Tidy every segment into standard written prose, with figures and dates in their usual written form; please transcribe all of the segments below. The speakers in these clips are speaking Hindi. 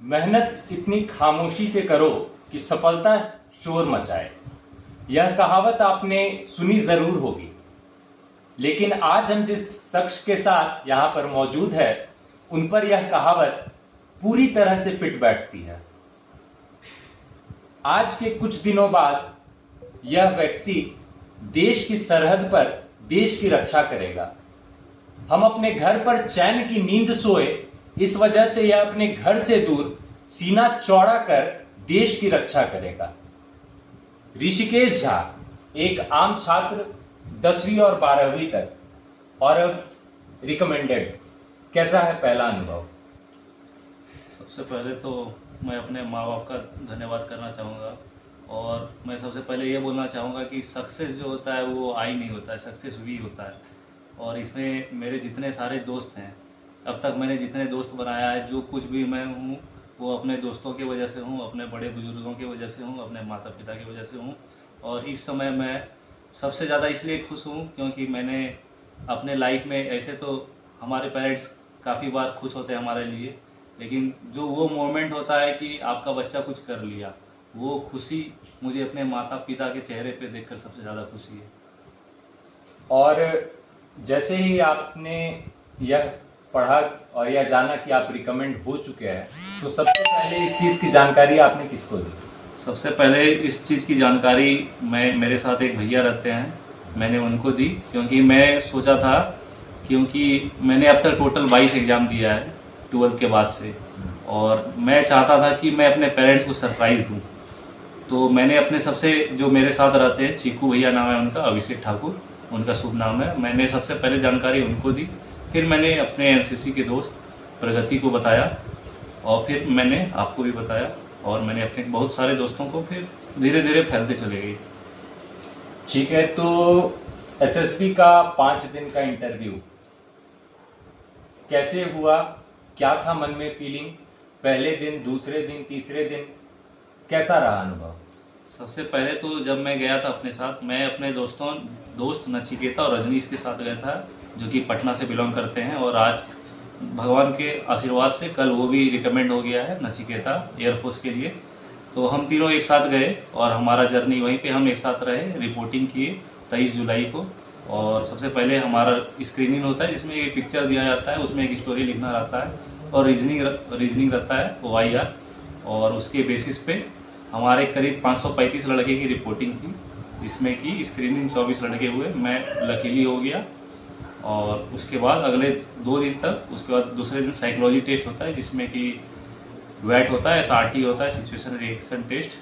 मेहनत इतनी खामोशी से करो कि सफलता शोर मचाए। यह कहावत आपने सुनी जरूर होगी, लेकिन आज हम जिस शख्स के साथ यहाँ पर मौजूद है उन पर यह कहावत पूरी तरह से फिट बैठती है। आज के कुछ दिनों बाद यह व्यक्ति देश की सरहद पर देश की रक्षा करेगा। हम अपने घर पर चैन की नींद सोए, इस वजह से यह अपने घर से दूर सीना चौड़ा कर देश की रक्षा करेगा। ऋषिकेश झा एक आम छात्र 10वीं और 12वीं तक, और अब रिकमेंडेड। कैसा है पहला अनुभव? सबसे पहले तो मैं अपने माँ बाप का धन्यवाद करना चाहूँगा, और मैं सबसे पहले ये बोलना चाहूँगा कि सक्सेस जो होता है वो आई नहीं होता है, सक्सेस भी होता है। और इसमें मेरे जितने सारे दोस्त हैं, अब तक मैंने जितने दोस्त बनाया है, जो कुछ भी मैं हूँ वो अपने दोस्तों की वजह से हूँ, अपने बड़े बुजुर्गों की वजह से हूँ, अपने माता पिता की वजह से हूँ। और इस समय मैं सबसे ज़्यादा इसलिए खुश हूँ क्योंकि मैंने अपने लाइफ में, ऐसे तो हमारे पेरेंट्स काफ़ी बार खुश होते हैं हमारे लिए, लेकिन जो वो मोमेंट होता है कि आपका बच्चा कुछ कर लिया, वो खुशी मुझे अपने माता पिता के चेहरे पे देखकर सबसे ज़्यादा खुशी है। और जैसे ही आपने यह पढ़ा और यह जाना कि आप रिकमेंड हो चुके हैं, तो सबसे पहले इस चीज़ की जानकारी आपने किसको दी? सबसे पहले इस चीज़ की जानकारी मेरे साथ एक भैया रहते हैं, मैंने उनको दी, क्योंकि मैं सोचा था, क्योंकि मैंने अब तक टोटल 22 एग्ज़ाम दिया है 12th के बाद से, और मैं चाहता था कि मैं अपने पेरेंट्स को सरप्राइज़ दूं। तो मैंने अपने सबसे, जो मेरे साथ रहते हैं, चीकू भैया नाम है उनका, अभिषेक ठाकुर उनका शुभ नाम है, मैंने सबसे पहले जानकारी उनको दी। फिर मैंने अपने एनसीसी के दोस्त प्रगति को बताया, और फिर मैंने आपको भी बताया, और मैंने अपने बहुत सारे दोस्तों को, फिर धीरे धीरे फैलते चले गए। ठीक है, तो एसएसबी का 5 दिन का इंटरव्यू कैसे हुआ? क्या था मन में फीलिंग? पहले दिन, दूसरे दिन, तीसरे दिन कैसा रहा अनुभव? सबसे पहले तो जब मैं गया था अपने साथ, मैं अपने दोस्त नचिकेता और रजनीश के साथ गया था, जो कि पटना से बिलोंग करते हैं, और आज भगवान के आशीर्वाद से कल वो भी रिकमेंड हो गया है, नचिकेता, एयरफोर्स के लिए। तो हम तीनों एक साथ गए और हमारा जर्नी वहीं पे हम एक साथ रहे, रिपोर्टिंग किए 23 जुलाई को। और सबसे पहले हमारा स्क्रीनिंग होता है, जिसमें एक पिक्चर दिया जाता है, उसमें एक स्टोरी लिखना रहता है, और रीजनिंग रहता है OIR, और उसके बेसिस पे हमारे करीब 535 लड़के की रिपोर्टिंग थी, जिसमें कि स्क्रीनिंग 24 लड़के हुए, मैं लकीली हो गया। और उसके बाद अगले 2 दिन तक, उसके बाद दूसरे दिन साइकोलॉजी टेस्ट होता है, जिसमें कि वैट होता है, SRT होता है, सिचुएशन रिएक्शन टेस्ट,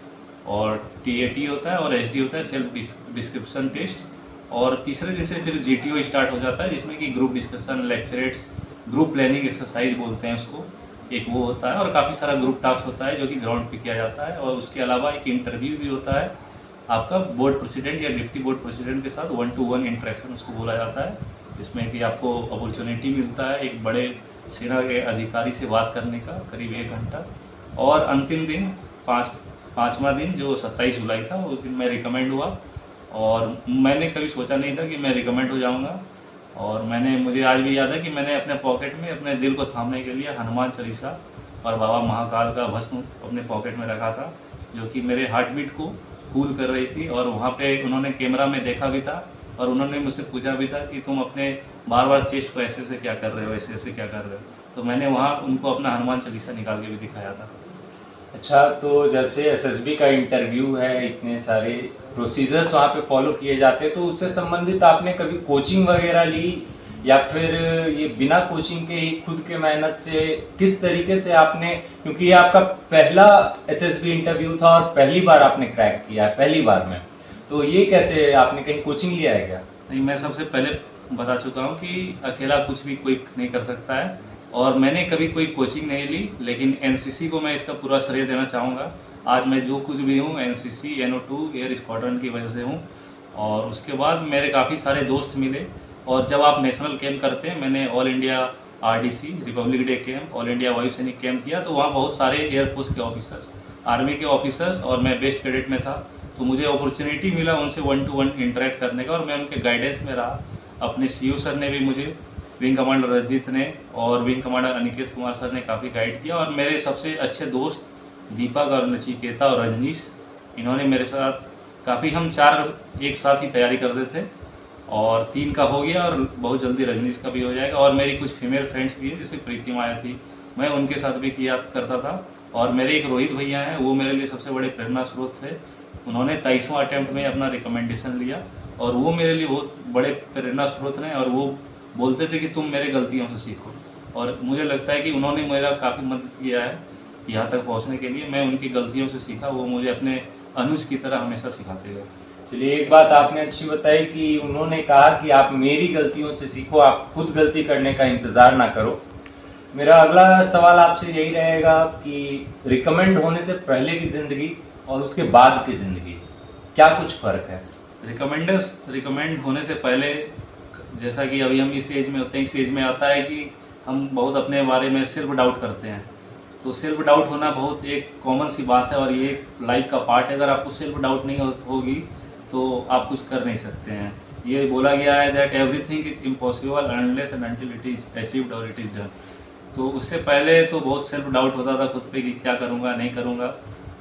और TAT होता है, और SD होता है, सेल्फ डिस्क्रिप्शन टेस्ट। और तीसरे दिन से फिर GTO स्टार्ट हो जाता है, जिसमें कि group discussion, lecturettes, group planning exercise बोलते हैं उसको, एक वो होता है, और काफ़ी सारा ग्रुप टास्क होता है जो कि ग्राउंड पे किया जाता है। और उसके अलावा एक इंटरव्यू भी होता है आपका बोर्ड प्रेसिडेंट या डिप्टी बोर्ड प्रेसिडेंट के साथ, 1-to-1 इंटरेक्शन उसको बोला जाता है, जिसमें कि आपको अपॉर्चुनिटी मिलता है एक बड़े सेना के अधिकारी से बात करने का, करीब 1 घंटा। और अंतिम दिन, पाँचवा दिन जो 27 जुलाई था, उस दिन मैं रिकमेंड हुआ, और मैंने कभी सोचा नहीं था कि मैं रिकमेंड हो जाऊँगा। और मुझे आज भी याद है कि मैंने अपने पॉकेट में अपने दिल को थामने के लिए हनुमान चालीसा और बाबा महाकाल का भस्म अपने पॉकेट में रखा था, जो कि मेरे हार्ट बीट को कूल कर रही थी। और वहाँ पे उन्होंने कैमरा में देखा भी था, और उन्होंने मुझसे पूछा भी था कि तुम अपने बार बार चेस्ट को ऐसे ऐसे क्या कर रहे हो, ऐसे ऐसे क्या कर रहे हो। तो मैंने वहाँ उनको अपना हनुमान चालीसा निकाल के भी दिखाया था। अच्छा, तो जैसे एसएसबी का इंटरव्यू है, इतने सारे प्रोसीजर्स वहाँ पे फॉलो किए जाते हैं, तो उससे संबंधित आपने कभी कोचिंग वगैरह ली, या फिर ये बिना कोचिंग के ही खुद के मेहनत से किस तरीके से आपने, क्योंकि ये आपका पहला एसएसबी इंटरव्यू था और पहली बार आपने क्रैक किया है, पहली बार में, तो ये कैसे, आपने कहीं कोचिंग लिया है क्या? नहीं, मैं सबसे पहले बता चुका हूँ कि अकेला कुछ भी कोई नहीं कर सकता है, और मैंने कभी कोई कोचिंग नहीं ली, लेकिन एनसीसी को मैं इसका पूरा श्रेय देना चाहूँगा। आज मैं जो कुछ भी हूँ, एनसीसी, NO2 एयर स्क्वाड्रन की वजह से हूँ। और उसके बाद मेरे काफ़ी सारे दोस्त मिले, और जब आप नेशनल कैंप करते हैं, मैंने all India RDC Republic day camp, all India वायु सैनिक कैंप किया, तो वहाँ बहुत सारे एयरफोर्स के ऑफिसर्स, आर्मी के ऑफिसर्स, और मैं बेस्ट कैडेट में था, तो मुझे अपॉर्चुनिटी मिला उनसे 1-to-1 इंटरेक्ट करने का, और मैं उनके गाइडेंस में रहा। अपने CO सर ने भी मुझे विंग कमांडर रजनीत ने और wing commander Aniket Kumar sir ने काफ़ी गाइड किया, और मेरे सबसे अच्छे दोस्त दीपक और नचिकेता और रजनीश, इन्होंने मेरे साथ काफ़ी, हम 4 एक साथ ही तैयारी करते थे, और 3 का हो गया और बहुत जल्दी रजनीश का भी हो जाएगा। और मेरी कुछ फीमेल फ्रेंड्स भी हैं, जैसे प्रीतिमा आई थी, मैं उनके साथ भी किया करता था। और मेरे एक रोहित भैया हैं, वो मेरे लिए सबसे बड़े प्रेरणा स्रोत थे। उन्होंने 23वां अटैम्प्ट में अपना रिकमेंडेशन लिया, और वो मेरे लिए बहुत बड़े प्रेरणा स्रोत हैं, और वो बोलते थे कि तुम मेरे गलतियों से सीखो, और मुझे लगता है कि उन्होंने मेरा काफ़ी मदद किया है यहाँ तक पहुँचने के लिए। मैं उनकी गलतियों से सीखा, वो मुझे अपने अनुज की तरह हमेशा सिखाते गए। चलिए, एक बात आपने अच्छी बताई कि उन्होंने कहा कि आप मेरी गलतियों से सीखो, आप खुद गलती करने का इंतज़ार ना करो। मेरा अगला सवाल आपसे यही रहेगा कि रिकमेंड होने से पहले की ज़िंदगी और उसके बाद की ज़िंदगी, क्या कुछ फ़र्क है? रिकमेंड होने से पहले, जैसा कि अभी हम इस एज में होते हैं, इस एज में आता है कि हम बहुत अपने बारे में सेल्फ डाउट करते हैं। तो सेल्फ डाउट होना बहुत एक कॉमन सी बात है, और ये एक लाइफ का पार्ट है। अगर आपको सेल्फ डाउट नहीं होगी तो आप कुछ कर नहीं सकते हैं। ये बोला गया है that everything is impossible unless and until it is achieved और इट इज डन। तो उससे पहले तो बहुत सेल्फ डाउट होता था खुद पे कि क्या करूँगा, नहीं करूँगा।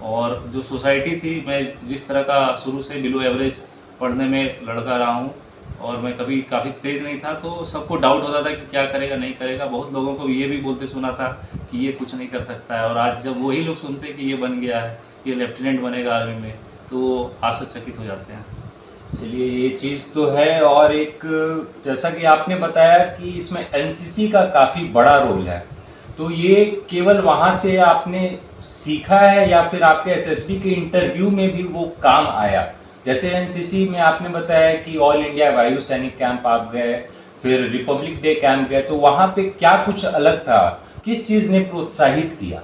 और जो सोसाइटी थी, मैं जिस तरह का शुरू से बिलो एवरेज पढ़ने में लड़का रहा हूँ, और मैं कभी काफ़ी तेज़ नहीं था, तो सबको डाउट होता था कि क्या करेगा, नहीं करेगा। बहुत लोगों को ये भी बोलते सुना था कि ये कुछ नहीं कर सकता है, और आज जब वही लोग सुनते कि ये बन गया है, ये लेफ्टिनेंट बनेगा आर्मी में, तो आश्चर्यचकित हो जाते हैं। चलिए, ये चीज़ तो है। और एक, जैसा कि आपने बताया कि इसमें एनसीसी का काफ़ी बड़ा रोल है, तो ये केवल वहाँ से आपने सीखा है या फिर आपके एसएसबी के इंटरव्यू में भी वो काम आया? जैसे एनसीसी में आपने बताया कि ऑल इंडिया वायु सैनिक कैंप आप गए, फिर रिपब्लिक डे कैंप गए, तो वहाँ पे क्या कुछ अलग था? किस चीज़ ने प्रोत्साहित किया?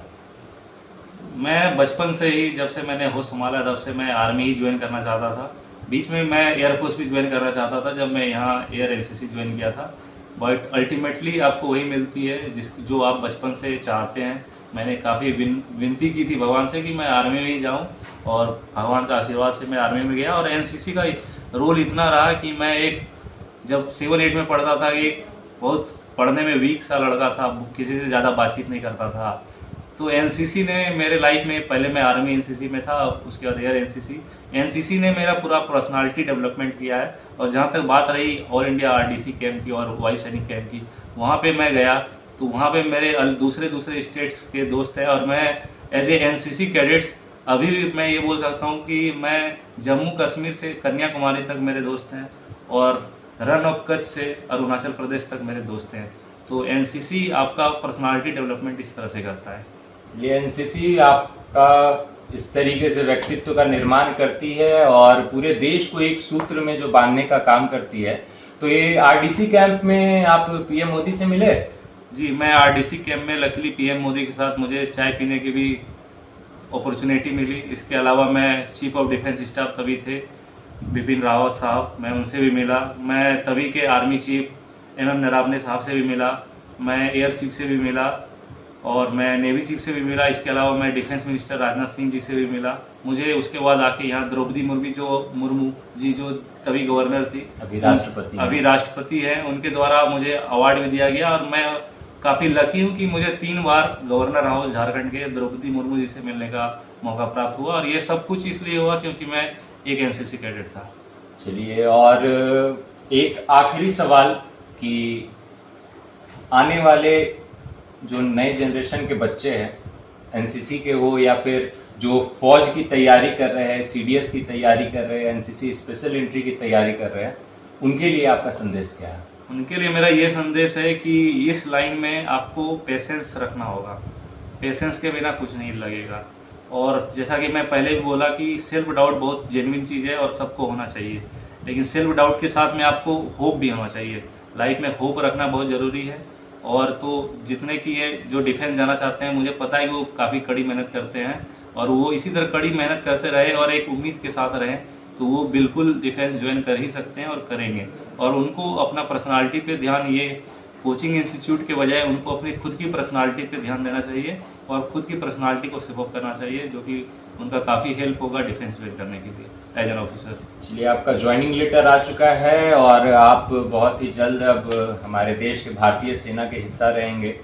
मैं बचपन से ही, जब से मैंने होश संभाला तब से मैं आर्मी ही ज्वाइन करना चाहता था। बीच में मैं एयरफोर्स भी ज्वाइन करना चाहता था, जब मैं यहाँ एयर एनसीसी ज्वाइन किया था। बट अल्टीमेटली आपको वही मिलती है जो आप बचपन से चाहते हैं। मैंने काफ़ी विनती की थी भगवान से कि मैं आर्मी में ही जाऊँ, और भगवान का आशीर्वाद से मैं आर्मी में गया। और एनसीसी का रोल इतना रहा कि मैं जब 7-8 में पढ़ता था, एक बहुत पढ़ने में वीक सा लड़का था, किसी से ज़्यादा बातचीत नहीं करता था। तो एनसीसी ने मेरे लाइफ में, पहले मैं आर्मी एनसीसी में था, उसके बाद एयर एनसीसी ने मेरा पूरा पर्सनालिटी डेवलपमेंट किया है। और जहाँ तक बात रही ऑल इंडिया आरडीसी कैंप की और वायु सैनिक कैंप की, वहाँ पे मैं गया, तो वहाँ पे मेरे दूसरे स्टेट्स के दोस्त हैं, और मैं एज ए एनसीसी कैडेट्स अभी भी मैं ये बोल सकता हूँ कि मैं जम्मू कश्मीर से कन्याकुमारी तक मेरे दोस्त हैं, और रन ऑफ कच्छ से अरुणाचल प्रदेश तक मेरे दोस्त हैं। तो एनसीसी आपका पर्सनालिटी डेवलपमेंट इस तरह से करता है। ये एनसीसी आपका इस तरीके से व्यक्तित्व का निर्माण करती है और पूरे देश को एक सूत्र में जो बांधने का काम करती है। तो ये आरडीसी कैंप में आप पीएम मोदी से मिले? जी, मैं आरडीसी कैंप में लकीली पीएम मोदी के साथ मुझे चाय पीने की भी अपॉर्चुनिटी मिली। इसके अलावा मैं चीफ ऑफ डिफेंस स्टाफ तभी थे बिपिन रावत साहब, मैं उनसे भी मिला। मैं तभी के आर्मी चीफ एमएम नरावने साहब से भी मिला। मैं एयर चीफ से भी मिला, और मैं नेवी चीफ से भी मिला। इसके अलावा मैं डिफेंस मिनिस्टर राजनाथ सिंह जी से भी मिला। मुझे उसके बाद आके यहाँ द्रौपदी मुर्मू जी जो तभी गवर्नर थी, अभी राष्ट्रपति हैं, उनके द्वारा मुझे अवार्ड भी दिया गया। और मैं काफ़ी लकी हूँ कि मुझे 3 बार गवर्नर हाउस झारखंड के द्रौपदी मुर्मू जी से मिलने का मौका प्राप्त हुआ। और ये सब कुछ इसलिए हुआ क्योंकि मैं एक एनसीसी कैडेट था। चलिए, और एक आखिरी सवाल कि आने वाले जो नए जनरेशन के बच्चे हैं, एनसीसी के हो या फिर जो फौज की तैयारी कर रहे हैं, सीडीएस की तैयारी कर रहे हैं, एनसीसी स्पेशल एंट्री की तैयारी कर रहे हैं, उनके लिए आपका संदेश क्या है? उनके लिए मेरा ये संदेश है कि इस लाइन में आपको पेशेंस रखना होगा। पेशेंस के बिना कुछ नहीं लगेगा। और जैसा कि मैं पहले भी बोला कि सेल्फ डाउट बहुत जेन्युइन चीज़ है और सबको होना चाहिए, लेकिन सेल्फ डाउट के साथ में आपको होप भी होना चाहिए। लाइफ में होप रखना बहुत ज़रूरी है। और तो जितने की ये जो डिफेंस जाना चाहते हैं, मुझे पता है कि वो काफ़ी कड़ी मेहनत करते हैं, और वो इसी तरह कड़ी मेहनत करते रहे और एक उम्मीद के साथ रहें, तो वो बिल्कुल डिफेंस ज्वाइन कर ही सकते हैं और करेंगे। और उनको अपना पर्सनालिटी पे ध्यान ये कोचिंग इंस्टीट्यूट के बजाय उनको अपनी खुद की पर्सनालिटी पे ध्यान देना चाहिए और खुद की पर्सनालिटी को स्टेप अप करना चाहिए, जो कि उनका काफ़ी हेल्प होगा डिफेंस ज्वाइन करने के लिए एज एन ऑफिसर। चलिए, आपका ज्वाइनिंग लेटर आ चुका है और आप बहुत ही जल्द अब हमारे देश के भारतीय सेना के हिस्सा रहेंगे।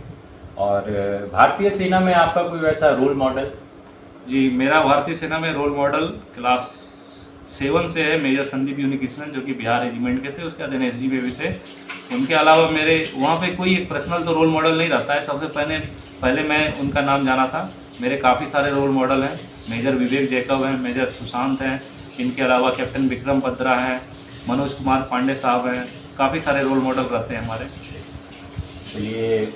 और भारतीय सेना में आपका कोई वैसा रोल मॉडल? जी, मेरा भारतीय सेना में रोल मॉडल क्लास 7 से है मेजर संदीप यूनिकृष्णन, जो कि बिहार रेजिमेंट के थे, उसके बाद एनएसजी में भी थे। उनके अलावा मेरे वहाँ पे कोई एक पर्सनल तो रोल मॉडल नहीं रहता है। सबसे पहले मैं उनका नाम जाना था। मेरे काफ़ी सारे रोल मॉडल हैं। मेजर विवेक जैकब हैं, मेजर सुशांत हैं, इनके अलावा कैप्टन विक्रम बत्रा हैं, मनोज कुमार पांडे साहब हैं। काफ़ी सारे रोल मॉडल रहते हैं हमारे। चलिए,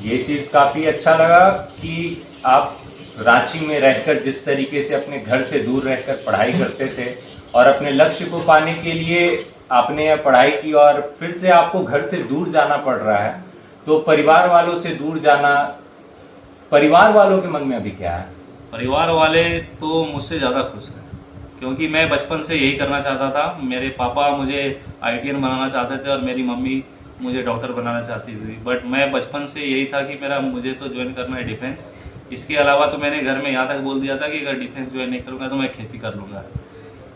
ये चीज़ काफ़ी अच्छा लगा कि आप रांची में रहकर जिस तरीके से अपने घर से दूर रहकर पढ़ाई करते थे और अपने लक्ष्य को पाने के लिए आपने यह पढ़ाई की और फिर से आपको घर से दूर जाना पड़ रहा है, तो परिवार वालों से दूर जाना, परिवार वालों के मन में अभी क्या है? परिवार वाले तो मुझसे ज़्यादा खुश हैं, क्योंकि मैं बचपन से यही करना चाहता था। मेरे पापा मुझे ITN बनाना चाहते थे और मेरी मम्मी मुझे डॉक्टर बनाना चाहती थी, बट मैं बचपन से यही था कि मुझे तो ज्वाइन करना है डिफेंस। इसके अलावा तो मैंने घर में यहाँ तक बोल दिया था कि अगर डिफेंस ज्वाइन नहीं करूँगा तो मैं खेती कर लूँगा।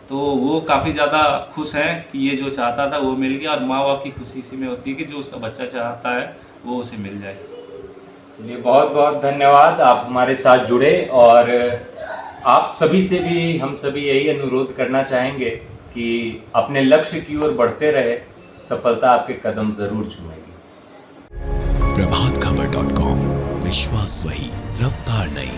तो वो काफ़ी ज़्यादा खुश हैं कि ये जो चाहता था वो मिल गया, और माँ बाप की खुशी इसी में होती है कि जो उसका बच्चा चाहता है वो उसे मिल जाए। चलिए, बहुत बहुत धन्यवाद, आप हमारे साथ जुड़े। और आप सभी से भी हम सभी यही अनुरोध करना चाहेंगे कि अपने लक्ष्य की ओर बढ़ते रहे, सफलता आपके कदम जरूर चूमेगी। प्रभातखबर.com, विश्वास वही, रफ्तार नहीं।